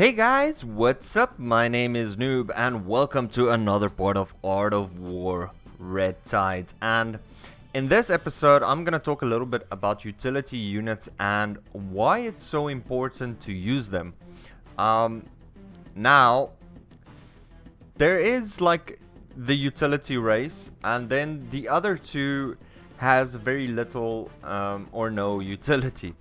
Hey guys, what's up? My name is Noob and welcome to another part of Art of War Red Tides. And in this episode, I'm gonna talk a little bit about utility units and why it's so important to use them. Now, there is like the utility race, and then the other two has very little or no utility.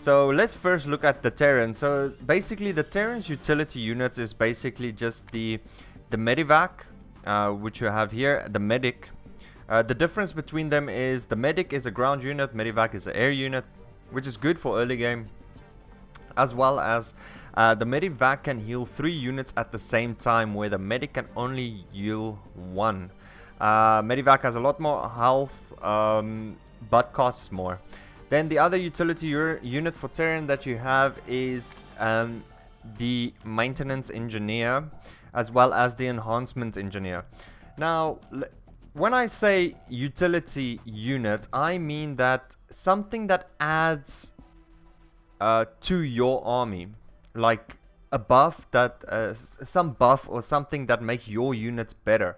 So let's first look at the Terran. So basically the Terran's utility unit is basically just the Medivac, which you have here, the Medic. The difference between them is the Medic is a ground unit, Medivac is an air unit, which is good for early game. As well as the Medivac can heal 3 units at the same time, where the Medic can only heal 1. Medivac has a lot more health, but costs more. Then the other utility unit for Terran that you have is the Maintenance Engineer, as well as the Enhancement Engineer. Now, when I say utility unit, I mean that something that adds to your army, like a buff that, some buff or something that makes your units better.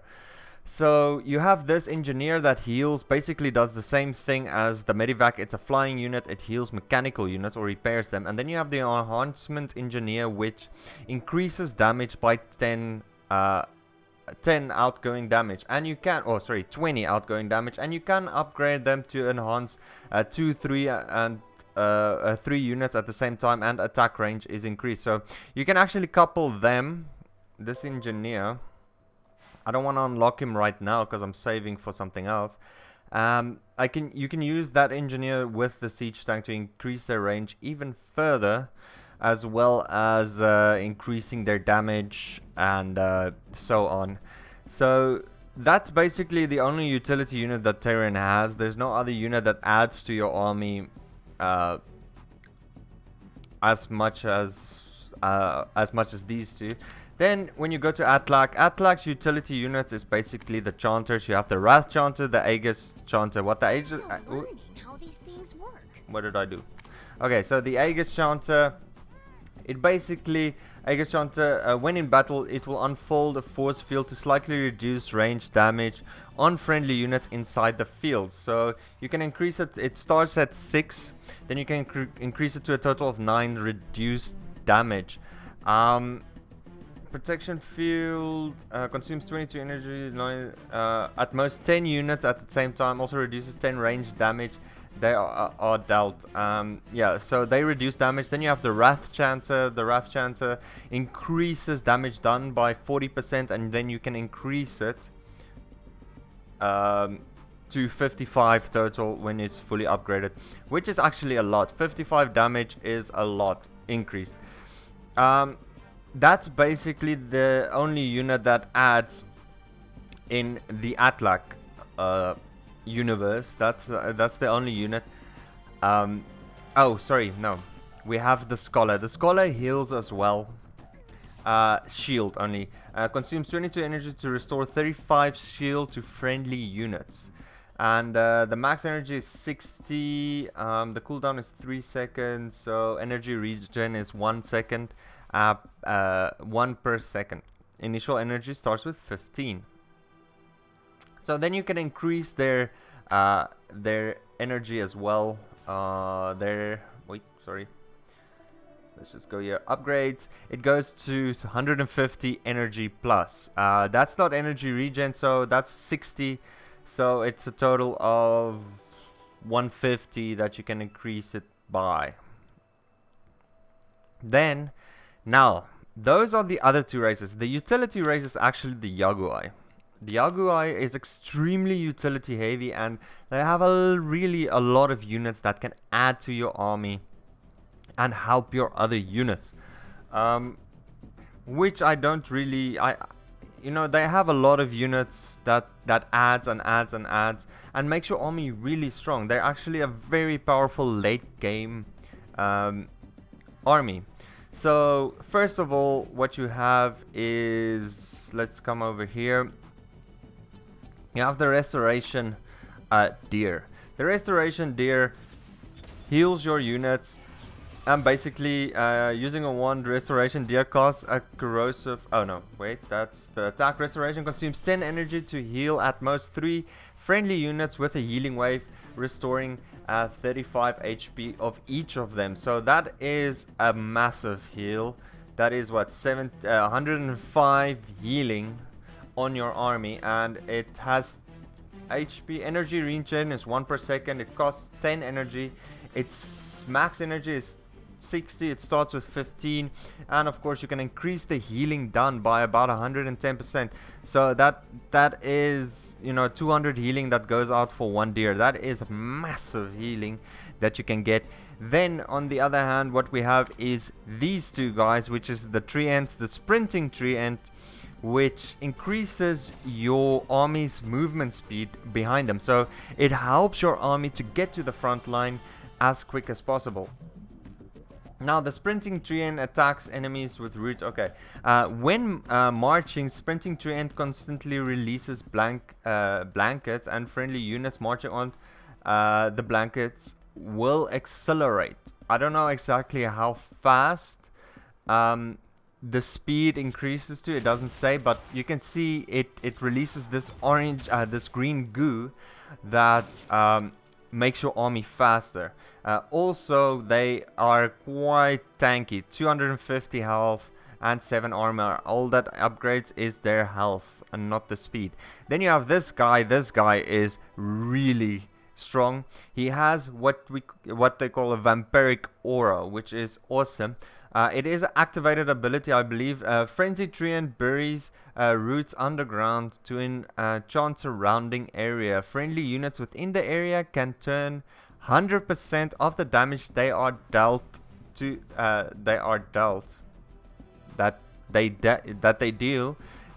So you have this engineer that heals, basically does the same thing as the Medivac. It's a flying unit, it heals mechanical units or repairs them. And then you have the enhancement engineer, which increases damage by 10 outgoing damage, and you can, 20 outgoing damage, and you can upgrade them to enhance 2, 3 and 3 units at the same time, and attack range is increased. So you can actually couple them. This engineer, I don't want to unlock him right now because I'm saving for something else. You can use that engineer with the siege tank to increase their range even further, as well as increasing their damage and so on. So that's basically the only utility unit that Terran has. There's no other unit that adds to your army as much as these two. Then when you go to Atlak's utility units is basically the Chanters. You have the Wrath Chanter, the Aegis Chanter. What the Aegis... how these things work. What did I do? Okay, so the Aegis Chanter, it basically... Aegis Chanter, when in battle, it will unfold a force field to slightly reduce range damage on friendly units inside the field. So you can increase it. It starts at 6. Then you can increase it to a total of 9 reduced damage. Protection field consumes 22 energy, at most 10 units at the same time. Also reduces 10 range damage they are dealt. Yeah, so they reduce damage. Then you have the Wrath Chanter. The Wrath Chanter increases damage done by 40%, and then you can increase it to 55 total when it's fully upgraded, which is actually a lot. 55 damage is a lot increased. That's basically the only unit that adds in the Atlak universe. That's the only unit. Oh, sorry, no. We have the Scholar. The Scholar heals as well. Shield only. Consumes 22 energy to restore 35 shield to friendly units. And the max energy is 60. The cooldown is 3 seconds. So energy regen is 1 second. 1 per second. Initial energy starts with 15. So then you can increase their energy as well. Let's just go here. Upgrades. It goes to 150 energy plus. That's not energy regen, so that's 60. So it's a total of 150 that you can increase it by. Then, now, those are the other two races. The utility race is actually the Yagui. The Yagui is extremely utility heavy, and they have really a lot of units that can add to your army and help your other units. Which I don't really... they have a lot of units that adds and adds and adds and makes your army really strong. They're actually a very powerful late game army. So first of all, what you have is, let's come over here. You have the Restoration Deer. The Restoration Deer heals your units And basically, using a wand, restoration deer casts a corrosive. Oh no, wait, that's the attack. Restoration consumes 10 energy to heal at most 3 friendly units with a healing wave, restoring 35 HP of each of them. So that is a massive heal. That is what 105 healing on your army, and it has HP energy regen is 1 per second. It costs 10 energy. Its max energy is 60. It starts with 15, and of course you can increase the healing done by about 110%. So that is, you know, 200 healing that goes out for 1 deer. That is massive healing that you can get. Then on the other hand, what we have is these two guys, which is the tree ants, the sprinting tree ant, which increases your army's movement speed behind them. So it helps your army to get to the front line as quick as possible. Now the sprinting tree ant attacks enemies with root. Okay, when marching, sprinting tree ant constantly releases blankets, and friendly units marching on the blankets will accelerate. I don't know exactly how fast the speed increases to. It doesn't say, but you can see it releases this orange, this green goo that makes your army faster. Also, they are quite tanky. 250 health and 7 armor. All that upgrades is their health and not the speed. Then you have this guy. This guy is really strong. He has what they call a vampiric aura, which is awesome. It is an activated ability, I believe. Frenzy Tree and buries roots underground to enchant surrounding area. Friendly units within the area can turn 100% of the damage they are dealt that they deal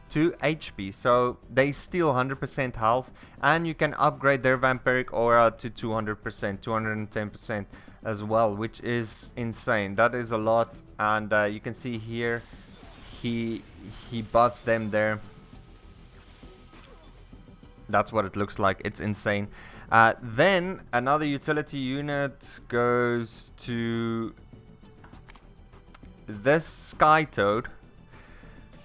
to HP. So they steal 100% health, and you can upgrade their vampiric aura to 200%, 210% as well, which is insane. That is a lot. And you can see here he buffs them there. That's what it looks like. It's insane. Then another utility unit goes to this Sky Toad.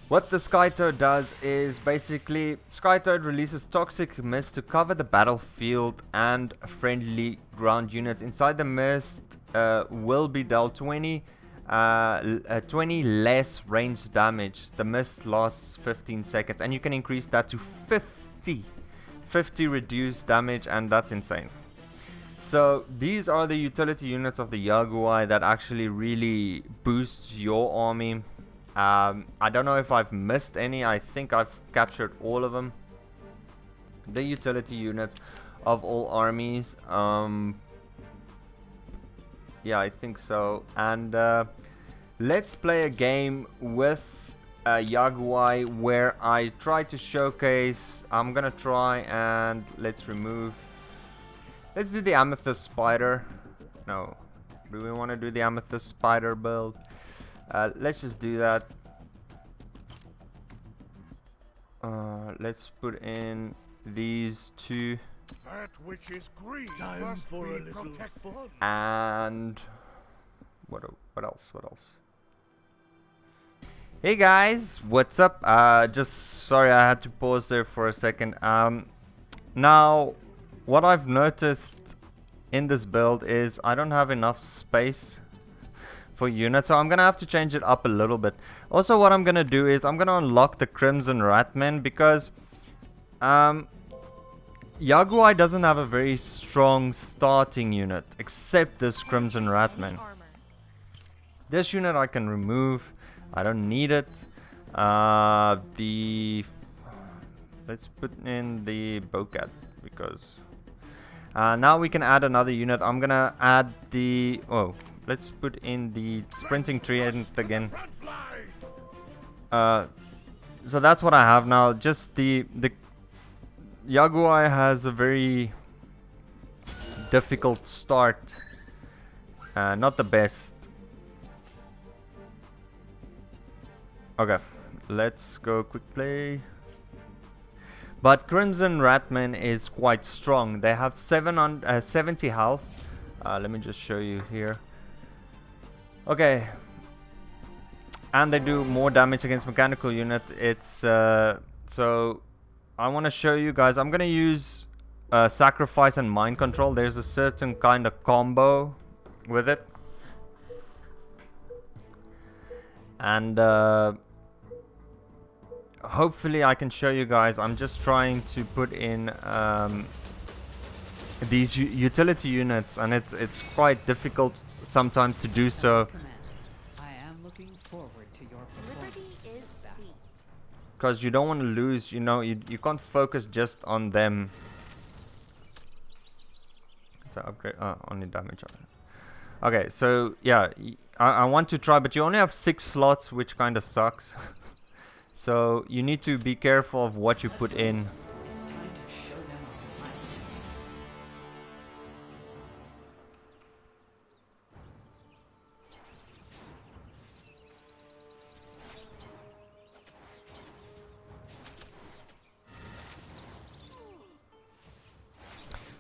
What the Sky Toad does is basically Sky Toad releases toxic mist to cover the battlefield and friendly ground units. Inside the mist will be dealt 20 less range damage. The mist lasts 15 seconds, and you can increase that to 50 reduced damage, and that's insane. So these are the utility units of the Yaguai that actually really boosts your army. I don't know if I've missed any. I think I've captured all of them. The utility units of all armies. Yeah, I think so. And let's play a game with Yaguai where I try to showcase. I'm gonna try and let's do the amethyst spider. No, do we want to do the amethyst spider build? Let's just do that. Let's put in these two. That which is green must for be protected. And what else? Hey guys, what's up? Just sorry I had to pause there for a second. Now what I've noticed in this build is I don't have enough space for units, so I'm gonna have to change it up a little bit. Also, what I'm gonna do is I'm gonna unlock the Crimson Ratman, because Yaguai doesn't have a very strong starting unit except this Crimson Ratman. This unit I can remove. I don't need it. Let's put in the Bocat, because now we can add another unit. I'm gonna add the let's put in the sprinting tree ant again. So that's what I have now. Just the Yaguai has a very difficult start. Not the best. Okay, let's go quick play. But Crimson Ratman is quite strong. They have 70 health. Let me just show you here. Okay. And they do more damage against mechanical unit. It's so I want to show you guys. I'm gonna use sacrifice and mind control. There's a certain kind of combo with it, and hopefully I can show you guys. I'm just trying to put in these utility units, and it's quite difficult sometimes to do so. I am looking forward to your Liberty performance. is sweet. Because you don't want to lose, you know, you can't focus just on them. So upgrade, only damage on it. Okay, so yeah, I want to try, but you only have 6 slots, which kind of sucks. So you need to be careful of what you put in. It's time to show them a light.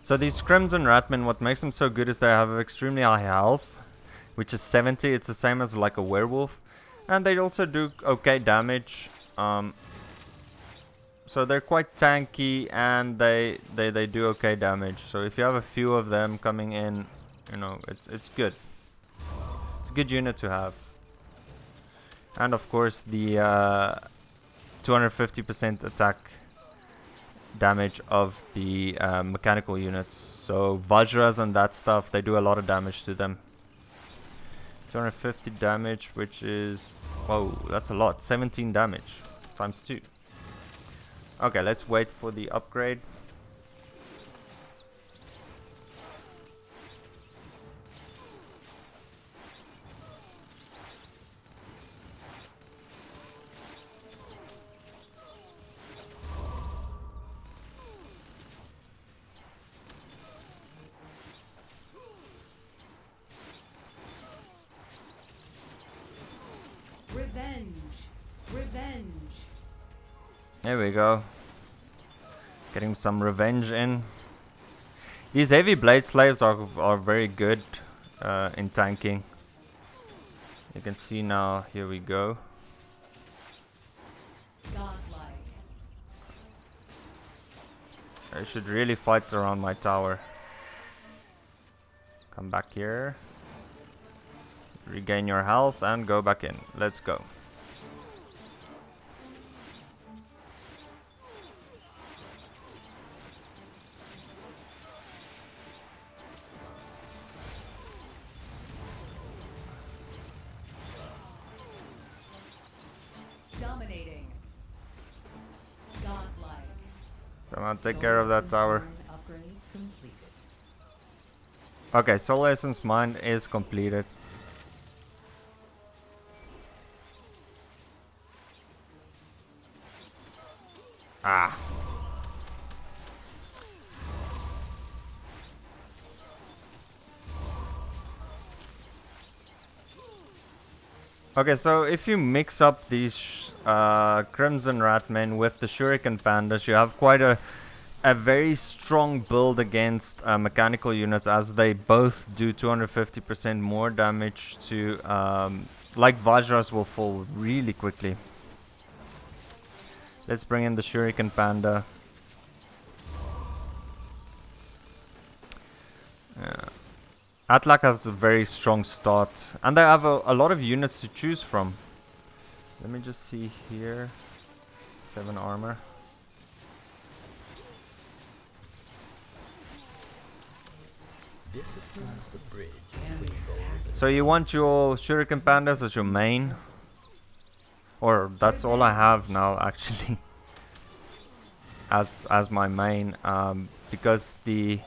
So these Crimson Ratmen, what makes them so good is they have extremely high health, which is 70. It's the same as like a werewolf. And they also do okay damage. So they're quite tanky, and they do okay damage. So if you have a few of them coming in, you know, it's good. It's a good unit to have. And of course the 250% attack damage of the mechanical units. So Vajras and that stuff, they do a lot of damage to them. 250 damage, which is, whoa, that's a lot. 17 damage times 2. Okay, let's wait for the upgrade. Revenge. Revenge. There we go. Getting some revenge in. These heavy blade slaves are very good in tanking. You can see now, here we go. Godlike. I should really fight around my tower. Come back here. Regain your health and go back in. Let's go. Dominating. Godlike. Come on, take care of that tower. Upgrade completed. Okay, Soul Essence Mine is completed. Ah. Okay, so if you mix up these Crimson Ratmen with the Shuriken Pandas, you have quite a very strong build against mechanical units, as they both do 250% more damage to, like Vajras will fall really quickly. Let's bring in the Shuriken Panda. Atlak has a very strong start, and they have a lot of units to choose from. Let me just see here. 7 armor. So you want your Shuriken Pandas as your main? Or that's all I have now, actually. as my main, because the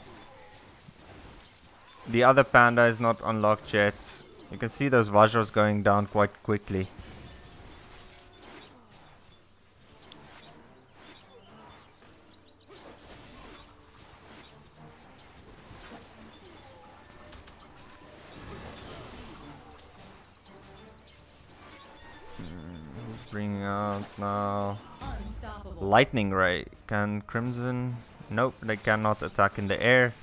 other panda is not unlocked yet. You can see those Vajras going down quite quickly. He's bringing out now Unstoppable. Lightning Ray. Can Crimson? Nope, they cannot attack in the air.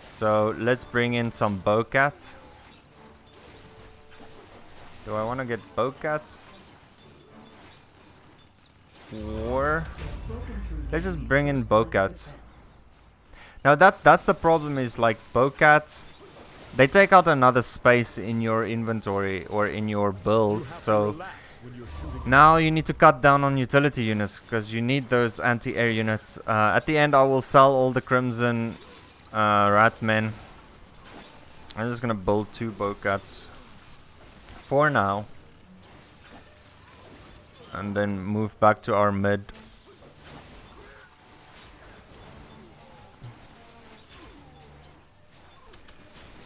So let's bring in some Bowcats. Do I want to get bowcats? Or let's just bring in bowcats. Now that's the problem, is like bowcats, they take out another space in your inventory or in your build, so now you need to cut down on utility units because you need those anti-air units. At the end I will sell all the crimson ratmen. I'm just gonna build 2 bowcats for now and then move back to our mid.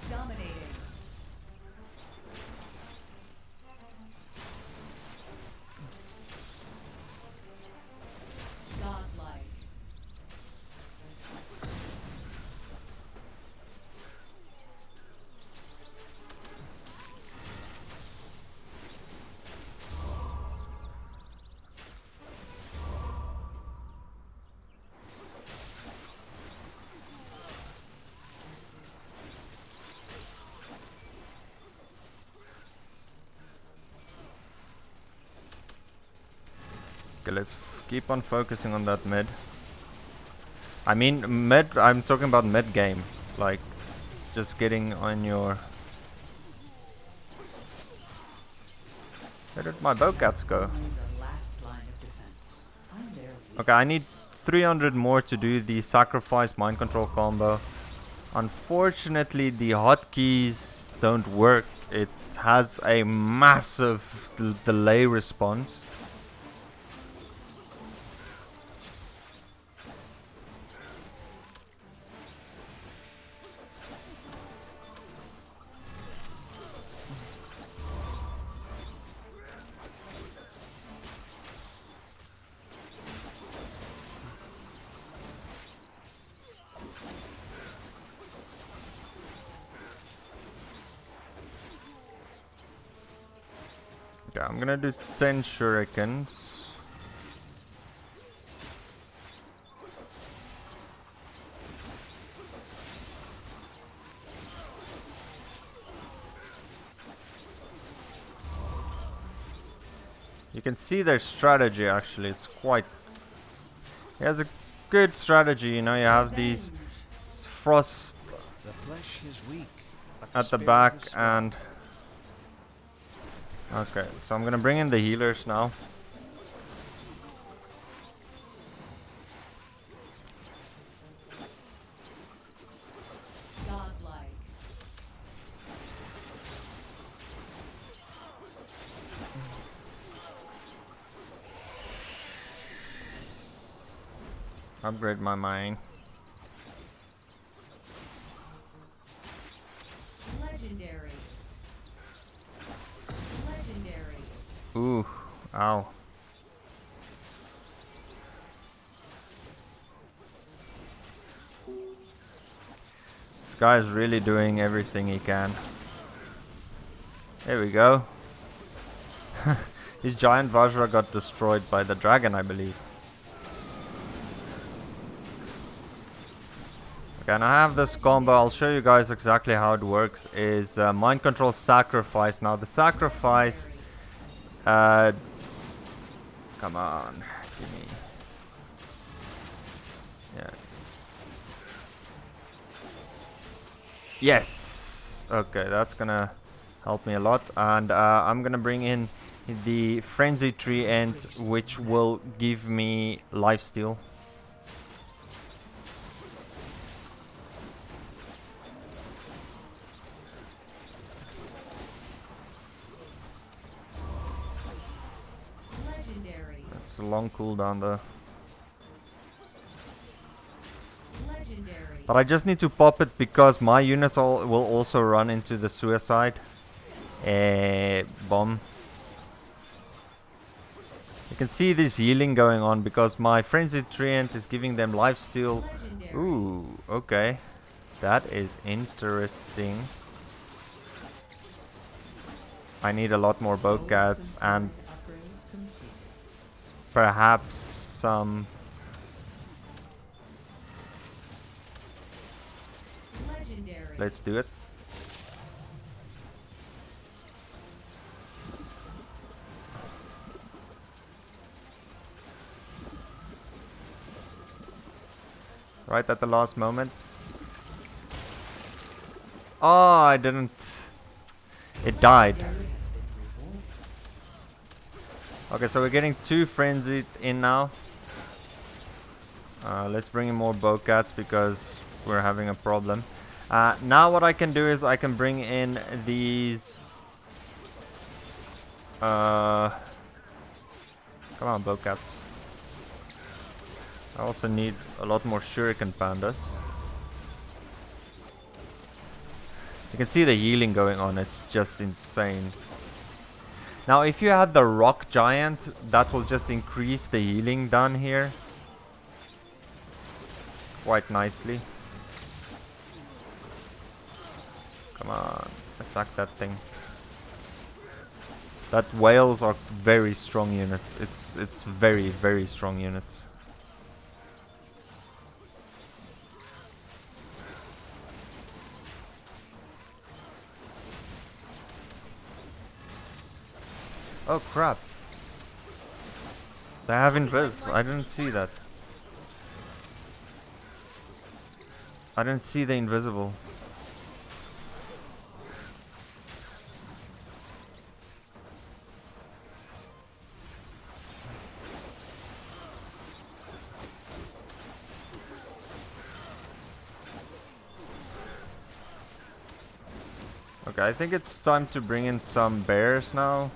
Dominating. Godlike. Okay, let's keep on focusing on that mid. I mean mid, I'm talking about mid game, like just getting on your... Where did my bowcats go? Okay, I need 300 more to do the sacrifice mind control combo. Unfortunately the hotkeys don't work. It has a massive delay response. Okay, I'm gonna do 10 shurikens. You can see their strategy actually, it's quite... He has a good strategy, you know, you have these frost The flesh is weak, but at the spirit back is strong. and... Okay, so I'm gonna bring in the healers now. Godlike. Upgrade my mine. Legendary. Legendary. Ooh, ow. This guy is really doing everything he can. There we go. His giant Vajra got destroyed by the dragon, I believe. Okay, and I have this combo. I'll show you guys exactly how it works. Is mind control sacrifice. Now the sacrifice... come on, give me... Yeah. Yes! Okay, that's gonna help me a lot. And I'm gonna bring in the frenzy tree end, which will give me lifesteal. Legendary. It's a long cooldown though. Legendary. But I just need to pop it because my units will also run into the suicide bomb. You can see this healing going on because my frenzied treant is giving them lifesteal. Legendary. Ooh, okay. That is interesting. I need a lot more bowcats and Upgrade complete. perhaps some... Legendary. Let's do it. right at the last moment. Oh, I didn't. It died. Okay, so we're getting 2 frenzied in now. Let's bring in more bowcats because we're having a problem. Now what I can do is I can bring in these... come on, bowcats. I also need a lot more shuriken pandas. You can see the healing going on, it's just insane. Now if you had the rock giant, that will just increase the healing down here quite nicely. Come on, attack that thing. That whales are very strong units. It's very, very strong units. Oh crap. They have invis. I didn't see that. I didn't see the invisible. Okay, I think it's time to bring in some bears now.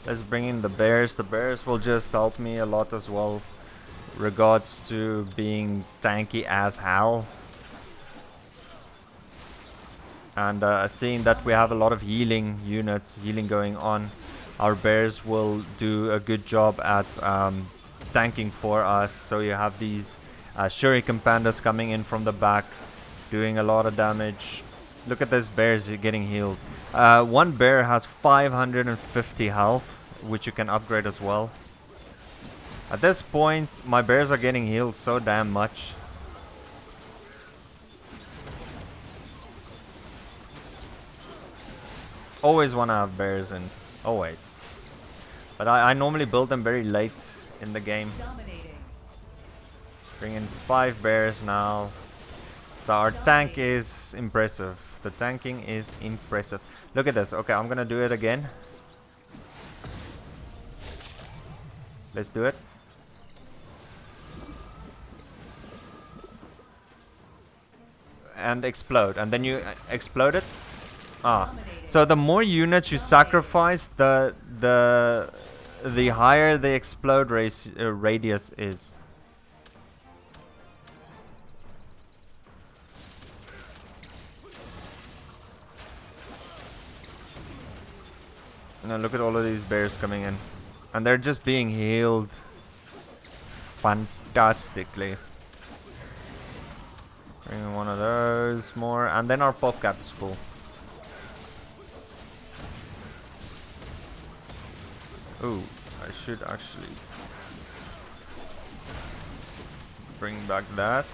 Let's bring in the bears. The bears will just help me a lot as well. Regards to being tanky as hell. And seeing that we have a lot of healing units, healing going on, our bears will do a good job at tanking for us. So you have these shuriken pandas coming in from the back, doing a lot of damage. Look at those bears getting healed. One bear has 550 health, which you can upgrade as well. At this point, my bears are getting healed so damn much. Always want to have bears in. Always. But I normally build them very late in the game. Bring in 5 bears now. So our tank is impressive. The tanking is impressive. Look at this. Okay, I'm gonna do it again. Let's do it. And explode. And then you explode it. Ah. So the more units you sacrifice, the higher the explode radius is. Now look at all of these bears coming in. And they're just being healed fantastically. Bring in one of those more. And then our pop cap is full. Ooh, I should actually bring back that.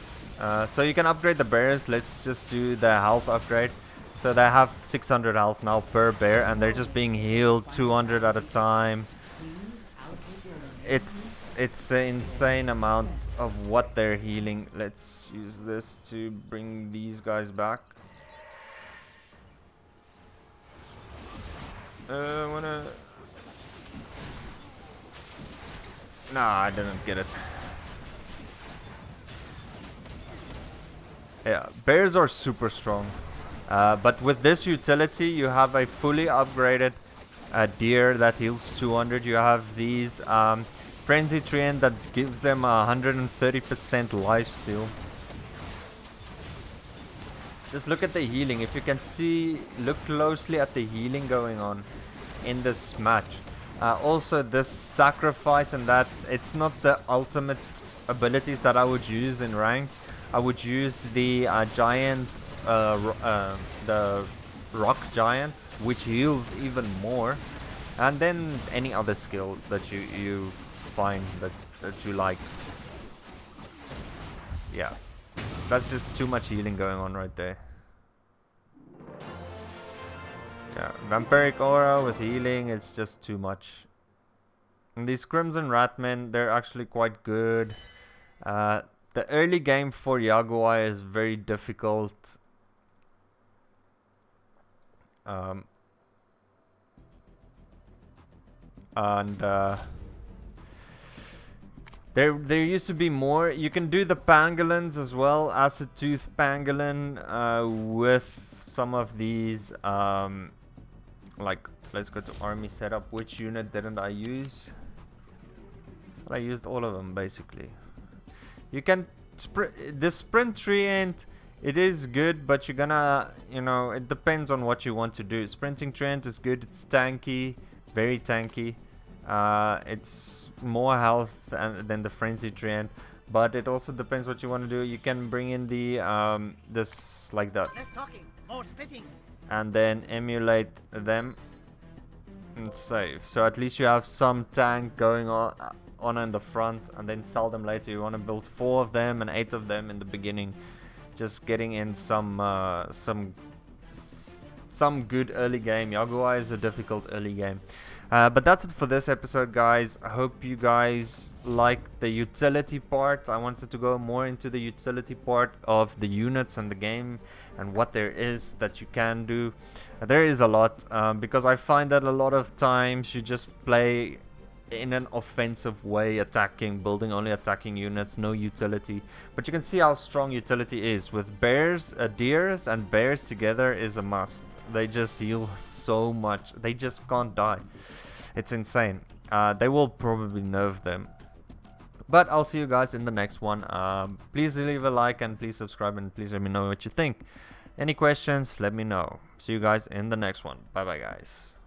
So you can upgrade the bears. Let's just do the health upgrade. So they have 600 health now per bear, and they're just being healed 200 at a time. It's an insane amount of what they're healing. Let's use this to bring these guys back. Wanna... Nah, I didn't get it. Yeah, bears are super strong. But with this utility, you have a fully upgraded deer that heals 200. You have these frenzy treant that gives them 130% lifesteal. Just look at the healing. If you can see, look closely at the healing going on in this match. Also, this sacrifice and that, it's not the ultimate abilities that I would use in ranked. I would use the giant, the rock giant, which heals even more, and then any other skill that you fine, that you like. Yeah, that's just too much healing going on right there. Yeah, Vampiric Aura with healing, it's just too much. And these Crimson Ratmen, they're actually quite good. The early game for Jaguar is very difficult. And there used to be more. You can do the pangolins as well, acid tooth pangolin, with some of these. Like, let's go to army setup. Which unit didn't I use? I used all of them basically. You can the sprint treant. It is good, but you're gonna, you know, it depends on what you want to do. Sprinting treant is good. It's tanky, very tanky. It's more health than the frenzy treant, but it also depends what you want to do. You can bring in the this like that, Less talking, more spitting. and then emulate them and save. So at least you have some tank going on in the front, and then sell them later. You want to build 4 of them and 8 of them in the beginning, just getting in some good early game. Jaguar is a difficult early game. But that's it for this episode, guys. I hope you guys like the utility part. I wanted to go more into the utility part of the units and the game and what there is that you can do. There is a lot, because I find that a lot of times you just play in an offensive way, attacking, building only attacking units, no utility. But you can see how strong utility is. With bears, deers and bears together is a must. They just heal so much. They just can't die. It's insane. They will probably nerf them. But I'll see you guys in the next one. Please leave a like and please subscribe, and please let me know what you think. Any questions, let me know. See you guys in the next one. Bye bye, guys.